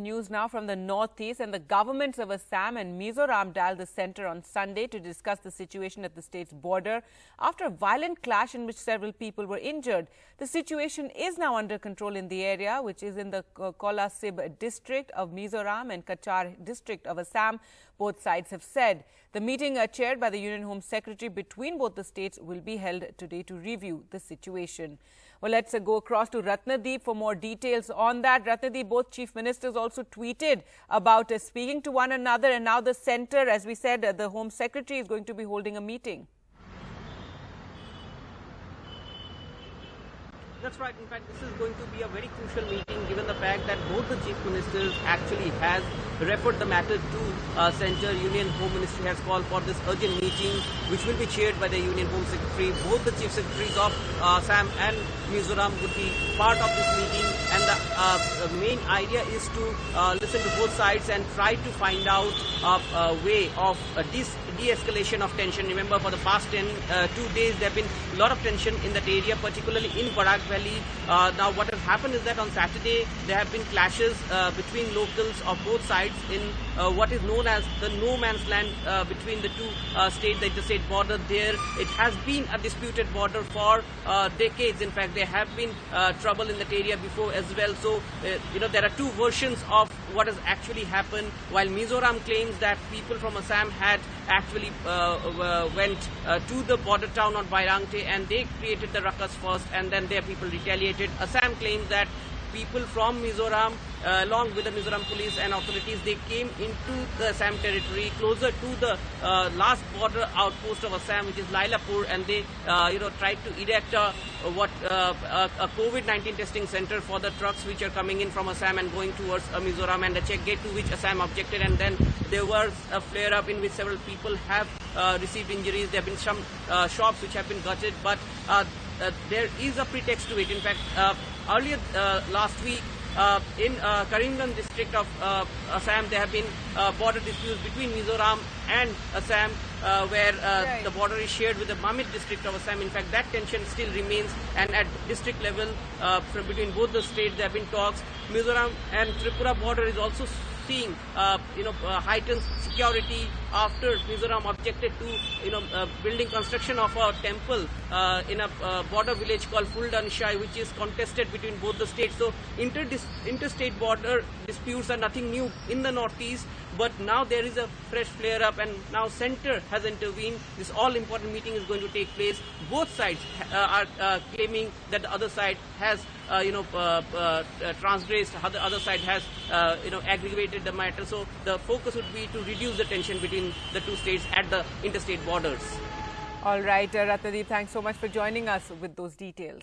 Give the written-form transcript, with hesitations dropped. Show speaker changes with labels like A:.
A: news now from the northeast, and the governments of Assam and Mizoram dialed the centre on Sunday to discuss the situation at the state's border after a violent clash in which several people were injured. The situation is now under control in the area, which is in the Kolasib district of Mizoram and Cachar district of Assam, both sides have said. The meeting chaired by the Union Home Secretary between both the states will be held today to review the situation. Well, let's go across to Ratnadeep for more details on that. Ratnadeep, both chief ministers also tweeted about speaking to one another, and now the centre, as we said, the Home Secretary is going to be holding a meeting.
B: That's right. In fact, this is going to be a very crucial meeting given the fact that both the chief ministers actually has referred the matter to Centre. Union Home Ministry has called for this urgent meeting, which will be chaired by the Union Home Secretary. Both the chief secretaries of Assam and Mizoram would be part of this meeting, and the main idea is to listen to both sides and try to find out a way of de-escalation of tension. Remember, for the past 2 days, there have been a lot of tension in that area, particularly in Barak Valley. Now, what has happened is that on Saturday, there have been clashes between locals of both sides in what is known as the no man's land between the two states, the interstate border there. It has been a disputed border for decades. In fact, there have been trouble in that area before as well. So, there are two versions of what has actually happened. While Mizoram claims that people from Assam had actually went to the border town on Bairangte and they created the ruckus first, and then their people retaliated. Assam claims that people from Mizoram, along with the Mizoram police and authorities, they came into the Assam territory closer to the last border outpost of Assam, which is Lailapur, and they tried to erect a COVID-19 testing center for the trucks which are coming in from Assam and going towards Mizoram, and a check gate to which Assam objected, and then there was a flare-up in which several people have received injuries. There have been some shops which have been gutted, but there is a pretext to it. In fact, earlier last week, in Karimganj district of Assam, there have been border disputes between Mizoram and Assam, where the border is shared with the Mamit district of Assam. In fact, that tension still remains, and at district level, between both the states, there have been talks. Mizoram and Tripura border is also seeing heightened security after Mizoram objected to building construction of a temple in a border village called Fuldanshai, which is contested between both the states. So interstate border disputes are nothing new in the northeast, but now there is a fresh flare up, and now Centre has intervened. This all important meeting is going to take place. Both sides are claiming that the other side has transgressed, the other side has aggravated the matter. So the focus would be to reduce the tension between the two states at the interstate borders.
A: All right, Ratnadeep, thanks so much for joining us with those details.